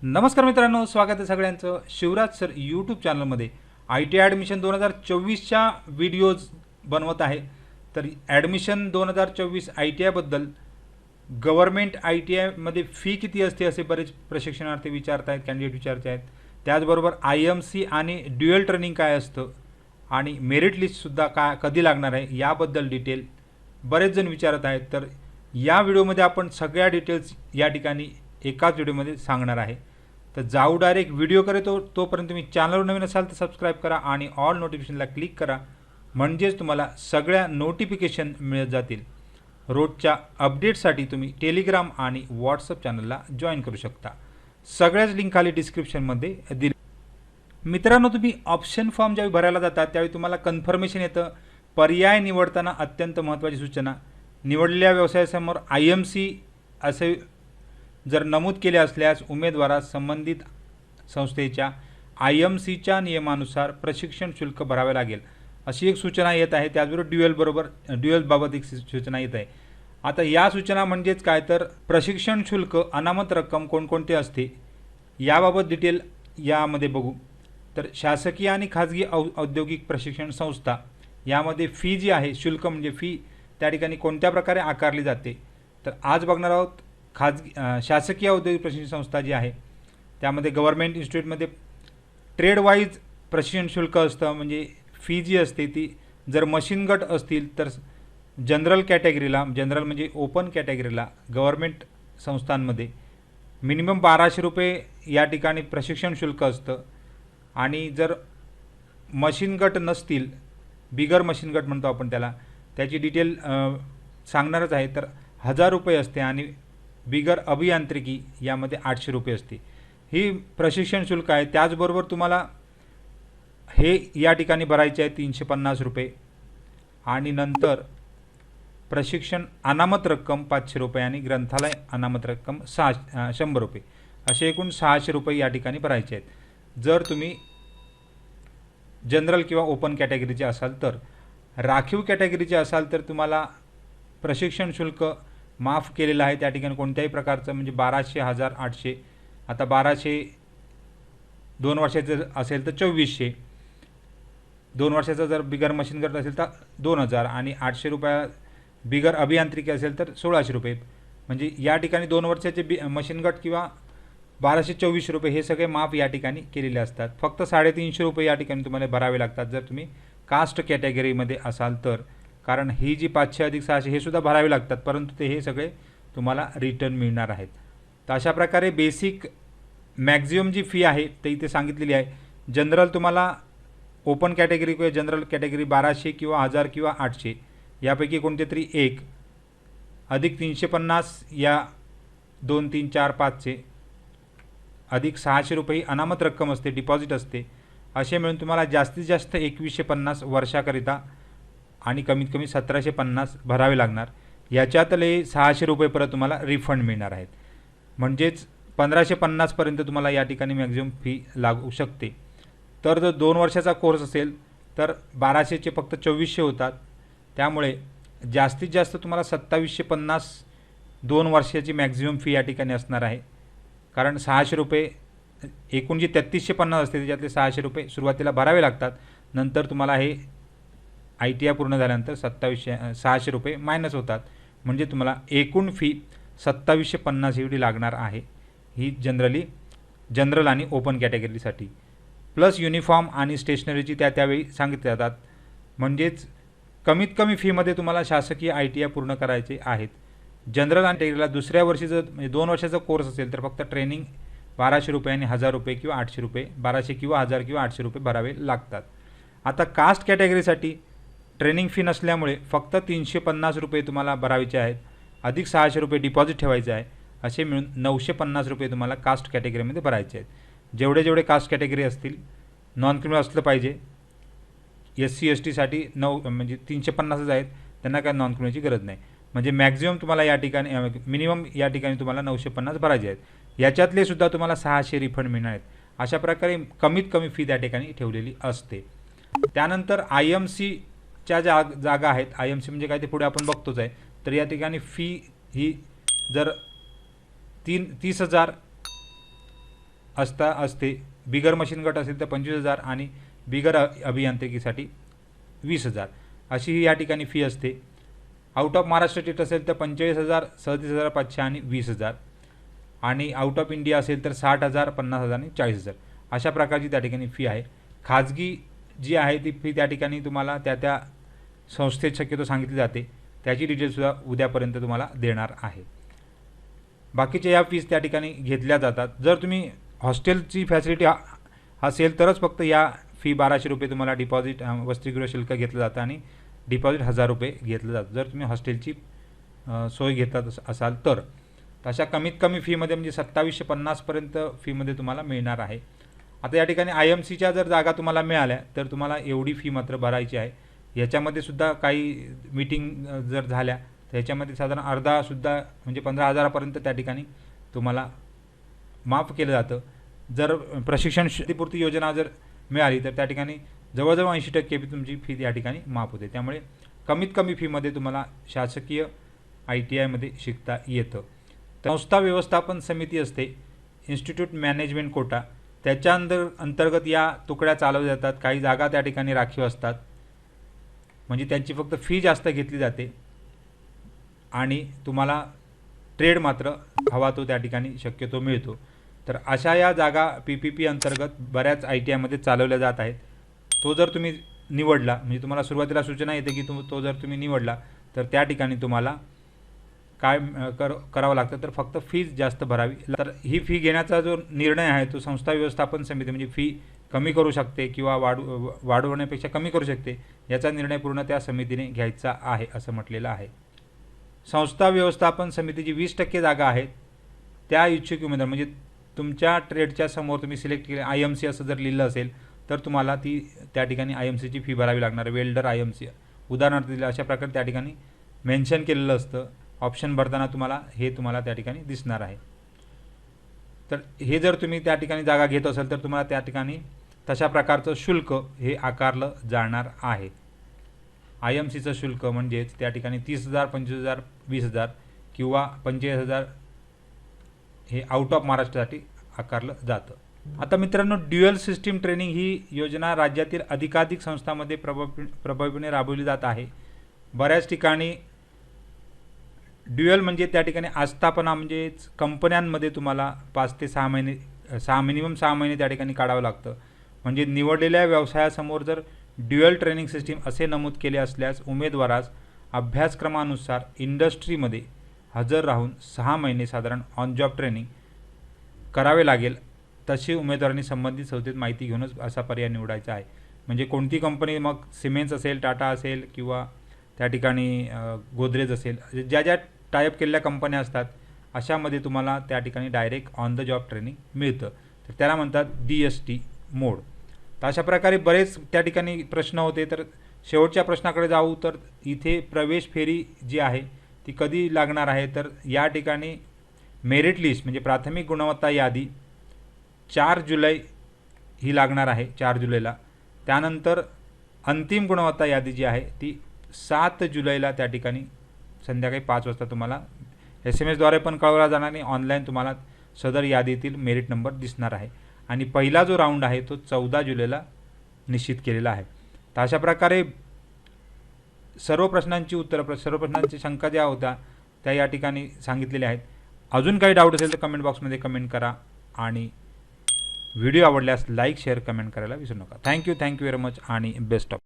नमस्कार मित्रांनो, स्वागत आहे सगळ्यांचं शिवराज सर यूट्यूब चॅनलमध्ये। आय टी ॲडमिशन 2024च्या व्हिडिओज बनवत आहे। तर ॲडमिशन 2024 आय टी आयबद्दल गव्हर्मेंट आय टी आयमध्ये फी किती असते असे बरेच प्रशिक्षणार्थी विचारत आहेत, कॅन्डिडेट विचारत आहेत। त्याचबरोबर आय एम सी आणि ड्युअल ट्रेनिंग काय असतं आणि मेरिट लिस्टसुद्धा कधी लागणार आहे याबद्दल डिटेल बरेच जण विचारत आहेत। तर या व्हिडिओमध्ये आपण सगळ्या डिटेल्स या ठिकाणी एकाच व्हिडिओमध्ये सांगणार आहे। तर जाऊ डायरेक्ट व्हिडिओकडे। तोपर्यंत तुम्ही चॅनलवर नवीन असाल तर सबस्क्राईब करा आणि ऑल नोटिफिकेशनला क्लिक करा, म्हणजेच तुम्हाला सगळ्या नोटिफिकेशन मिळत जातील। रोजच्या अपडेटसाठी तुम्ही टेलिग्राम आणि व्हॉट्सअप चॅनलला जॉईन करू शकता। सगळ्याच लिंक खाली डिस्क्रिप्शनमध्ये दिली। मित्रांनो, तुम्ही ऑप्शन फॉर्म ज्यावेळी भरायला जातात त्यावेळी तुम्हाला कन्फर्मेशन येतं। पर्याय निवडताना अत्यंत महत्त्वाची सूचना, निवडलेल्या व्यवसायासमोर आय एम सी असे जर नमूद केले असल्यास उमेदवारास संबंधित संस्थेच्या आय एम सीच्या नियमानुसार प्रशिक्षण शुल्क भरावे लागेल अशी एक सूचना येत आहे। त्याचबरोबर ड्युअलबाबत एक सूचना येत आहे। आता या सूचना म्हणजेच काय, तर प्रशिक्षण शुल्क अनामत रक्कम कोणकोणते असते याबाबत डिटेल यामध्ये बघू। तर शासकीय आणि खाजगी औद्योगिक प्रशिक्षण संस्था यामध्ये फी जी आहे, शुल्क म्हणजे फी त्या ठिकाणी कोणत्या प्रकारे आकारली जाते, तर आज बघणार आहोत। शासकीय औद्योगिक प्रशिक्षण संस्था जी आहे त्यामध्ये गव्हर्मेंट इन्स्टिट्यूटमध्ये ट्रेड वाईज प्रशिक्षण शुल्क असतं, म्हणजे फी जी असते ती जर मशीन गट असतील तर जनरल कॅटेगरीला, जनरल म्हणजे ओपन कॅटेगरीला गव्हर्मेंट संस्थांमध्ये मिनिमम 1200 रुपये या ठिकाणी प्रशिक्षण शुल्क असतं। आणि जर मशीन गट नसतील, बिगर मशीन गट म्हणतो आपण त्याला, त्याची डिटेल सांगणारच आहे, तर 1000 रुपये असते आणि बिगर अभियांत्रिकी यामध्ये 800 रुपये असते। ही प्रशिक्षण शुल्क आहे। त्याचबरोबर तुम्हाला हे या ठिकाणी भरायचे आहे 350 रुपये आणि नंतर प्रशिक्षण अनामत रक्कम 500 रुपये आणि ग्रंथालय अनामत रक्कम 100 रुपये, असे एकूण 600 रुपये या ठिकाणी भरायचे आहेत जर तुम्ही जनरल किंवा ओपन कॅटेगरीचे असाल। तर राखीव कॅटेगरीचे असाल तर तुम्हाला प्रशिक्षण शुल्क माफ केलेलं आहे त्या ठिकाणी कोणत्याही प्रकारचं, म्हणजे 1200, 1000, 800। आता 1200 2 वर्षाचं असेल तर 2400, 2 वर्षाचा जर बिगर मशीन गट असेल तर 2000 आणि 800 रुपये बिगर अभियांत्रिकी असेल तर 1600 रुपये। म्हणजे या ठिकाणी 2 वर्षाचे मशीन गट किंवा 1224 रुपये हे सगळे माफ या ठिकाणी केलेले असतात। फक्त 350 रुपये या ठिकाणी तुम्हाला भरावे लागतात जर तुम्ही कास्ट कॅटेगरीमध्ये असाल तर, कारण ही जी 500 अधिक 600 हे सुद्धा भरावे लागतात, परंतु हे सगळे तुम्हाला रिटर्न मिळणार आहेत। तर अशा प्रकारे बेसिक मॅक्झिमम जी फी आहे ते इथे सांगितलेली आहे। जनरल तुम्हाला ओपन कॅटेगरी किंवा जनरल कॅटेगरी 1200 किंवा 1000 किंवा 800 यापैकी कोणते तरी एक, अधिक 350 या 2, 3, 4, 5चे, अधिक 600 रुपये अनामत रक्कम असते, डिपॉझिट असते, असे मिळून तुम्हाला जास्तीत जास्त 2150 वर्षाकरिता आणि कमीत कमी 1750 भरावे लागणार। याच्यातले 600 रुपये परत तुम्हाला रिफंड मिळणार आहेत, म्हणजेच 1550 पर्यंत तुम्हाला या ठिकाणी मॅक्झिमम फी लागू शकते। तर जर 2 वर्षाचा कोर्स असेल तर 1200चे फक्त 2400 होतात, त्यामुळे जास्तीत जास्त तुम्हाला 2750 2 वर्षाची मॅक्झिमम फी या ठिकाणी असणार आहे। कारण 600 रुपये एकूण जी 3350 असते त्याच्यातले 600 रुपये सुरुवातीला भरावे लागतात, नंतर तुम्हाला हे आय टी आय पूर्ण झाल्यानंतर 600 रुपये मायनस होतात, म्हणजे तुम्हाला एकूण फी 2750 एवढी लागणार आहे। ही जनरल आणि ओपन कॅटेगरीसाठी प्लस युनिफॉर्म आणि स्टेशनरीची त्यावेळी सांगितले जातात। म्हणजेच कमीत कमी फीमध्ये तुम्हाला शासकीय आय टी आय पूर्ण करायचे आहेत। जनरल आणि कॅटेगरीला दुसऱ्या वर्षी जर 2 वर्षाचा कोर्स असेल तर फक्त ट्रेनिंग 1200 रुपये आणि 1000 रुपये किंवा 800 रुपये, 1200 किंवा 1000 किंवा 800 रुपये भरावे लागतात। आता कास्ट कॅटेगरीसाठी ट्रेनिंग फी नसल्यामुळे फक्त 350 रुपये तुम्हाला भरायचे आहेत, अधिक 600 रुपये डिपॉझिट ठेवायचे आहे, असे मिळून 950 रुपये तुम्हाला कास्ट कॅटेगरीमध्ये भरायचे आहेत। जेवढे कास्ट कॅटेगरी असतील, नॉन क्रिमिनल असलं पाहिजे, SC ST साठी म्हणजे 350च आहेत, त्यांना काय नॉन क्रिमिनलची गरज नाही। म्हणजे मॅक्झिमम तुम्हाला या ठिकाणी मिनिमम या ठिकाणी तुम्हाला 950 भरायचे आहेत, याच्यातले सुद्धा तुम्हाला 600 रिफंड मिळणार आहेत। अशा प्रकारे कमीत कमी फी त्या ठिकाणी ठेवलेली असते। त्यानंतर आय एम सीच्या जागा आहेत, आय एम सी म्हणजे काय ते पुढे आपण बघतोच आहे। तर या ठिकाणी फी ही जर 30,000 असते. बिगर मशीन गट असेल तर 25,000 आणि बिगर अभियांत्रिकीसाठी 20,000 अशी ही या ठिकाणी फी असते. आउट ऑफ महाराष्ट्र स्टेट असेल तर 45,000, 37,500 आणि 20,000 आणि आउट ऑफ इंडिया असेल तर 60,000, 50,000 आणि 40,000 अशा प्रकारची त्या ठिकाणी फी आहे. खाजगी जी आहे ती फी त्या ठिकाणी तुम्हाला त्या संस्थेत शक्यतो सांगितली जाते. त्याची डिटेल्ससुद्धा उद्यापर्यंत तुम्हाला देणार आहे. बाकीच्या या फीज त्या ठिकाणी घेतल्या जातात. जर तुम्ही हॉस्टेलची फॅसिलिटी असेल तरच फक्त या फी 1,200 रुपये तुम्हाला डिपॉझिट वसतिगृह शुल्क घेतलं जातं आणि डिपॉझिट 1,000 रुपये घेतलं जातं जर तुम्ही हॉस्टेलची सोय घेतात असाल तर. अशा कमीत कमी फीमध्ये म्हणजे 2750 पर्यंत फीमध्ये तुम्हाला मिळणार आहे. आता या ठिकाणी IMCच्या जर जागा तुम्हाला मिळाल्या तर तुम्हाला एवढी फी मात्र भरायची आहे. याच्यामध्ये सुद्धा काही मीटिंग जर झाल्या तर याच्यामध्ये साधारण अर्धासुद्धा म्हणजे 15,000पर्यंत त्या ठिकाणी तुम्हाला माफ केलं जातं. जर प्रशिक्षण शेतीपूर्ती योजना जर मिळाली तर त्या ठिकाणी जवळजवळ 80% तुमची फी या ठिकाणी माफ होते. त्यामुळे कमीत कमी फीमध्ये तुम्हाला शासकीय ITIमध्ये शिकता येतं. संस्था व्यवस्थापन समिती असते, इन्स्टिट्यूट मॅनेजमेंट कोटा, त्याच्या अंतर्गत या तुकड्या चालवल्या जातात. काही जागा त्या ठिकाणी राखीव असतात म्हणजे त्यांची फक्त फी जास्त घेतली जाते आणि तुम्हाला ट्रेड मात्र हवा तो त्या ठिकाणी शक्यतो मिळतो. तर अशा या जागा PPP अंतर्गत बऱ्याच ITIमध्ये चालवल्या जात आहेत. तो जर तुम्ही निवडला म्हणजे तुम्हाला सुरुवातीला सूचना येते की तो जर तुम्ही निवडला तर त्या ठिकाणी तुम्हाला काय करावं लागतं तर फक्त फीज जास्त भरावी. तर ही फी घेण्याचा जो निर्णय आहे तो संस्था व्यवस्थापन समिती म्हणजे फी कमी करू शकते किंवा वाढवण्यापेक्षा कमी करू शकते याचा निर्णय पूर्ण त्या समितीने घ्यायचा आहे असं म्हटलेलं आहे. संस्था व्यवस्थापन समितीची 20% जागा आहेत. त्या इच्छुक उमेदवार म्हणजे तुमच्या ट्रेडच्या समोर तुम्ही सिलेक्ट केले IMC असं जर लिहिलं असेल तर तुम्हाला ती त्या ठिकाणी IMCची फी भरावी लागणार. वेल्डर IMC उदाहरणार्थ दिलं अशा प्रकारे त्या ठिकाणी मेन्शन केलेलं असतं. ऑप्शन भरताना तुम्हाला त्या ठिकाणी दिसणार आहे. तर हे जर तुम्ही त्या ठिकाणी जागा घेत असाल तर तुम्हाला त्या ठिकाणी तशा प्रकारचं शुल्क हे आकारलं जाणार आहे. IMCचं शुल्क म्हणजेच त्या ठिकाणी 30,000, 25,000, 20,000 किंवा 45,000 हे आउट ऑफ महाराष्ट्रासाठी आकारलं जातं. आता मित्रांनो, ड्युअल सिस्टीम ट्रेनिंग ही योजना राज्यातील अधिकाधिक संस्थांमध्ये प्रभावीपणे राबवली जात आहे. बऱ्याच ठिकाणी ड्युअल म्हणजे त्या ठिकाणी आस्थापना म्हणजेच कंपन्यांमध्ये तुम्हाला 5 ते 6 महिने मिनिमम 6 महिने त्या ठिकाणी काढावं लागतं. म्हणजे निवडलेल्या व्यवसायासमोर जर ड्युअल ट्रेनिंग सिस्टीम असे नमूद केले असल्यास उमेदवारास अभ्यासक्रमानुसार इंडस्ट्रीमध्ये हजर राहून 6 महिने साधारण ऑन जॉब ट्रेनिंग करावे लागेल. तशी उमेदवारांनी संबंधित संस्थेत माहिती घेऊनच असा पर्याय निवडायचा आहे. म्हणजे कोणती कंपनी मग सिमेंट्स असेल, टाटा असेल किंवा त्या ठिकाणी गोदरेज असेल, ज्या टायअप केलेल्या कंपन्या असतात अशामध्ये तुम्हाला त्या ठिकाणी direct on the job training मिळतं. तर त्याला म्हणतात DST मोड. तर अशा प्रकारे बरेच त्या ठिकाणी प्रश्न होते. तर शेवटच्या प्रश्नाकडे जाऊ तर इथे प्रवेश फेरी जी आहे ती कधी लागणार आहे तर या ठिकाणी मेरिट लिस्ट म्हणजे प्राथमिक गुणवत्ता यादी 4 जुलै ही लागणार आहे, 4 जुलैला. त्यानंतर अंतिम गुणवत्ता यादी जी आहे ती 7 जुलैला त्या ठिकाणी संध्याकाळी 5 वाजता तुम्हाला SMS द्वारे पण कळवला जाणार आणि ऑनलाईन तुम्हाला सदर यादीतील मेरिट नंबर दिसणार आहे. आणि पहिला जो राऊंड आहे तो 14 जुलैला निश्चित केलेला आहे. तर अशा प्रकारे सर्व प्रश्नांची उत्तरं, सर्व प्रश्नांची शंका ज्या होत्या त्या या ठिकाणी सांगितलेल्या आहेत. अजून काही डाऊट असेल तर कमेंट बॉक्समध्ये कमेंट करा आणि व्हिडिओ आवडल्यास लाईक, शेअर, कमेंट करायला विसरू नका. थँक्यू व्हेरी मच आणि बेस्ट ऑफ.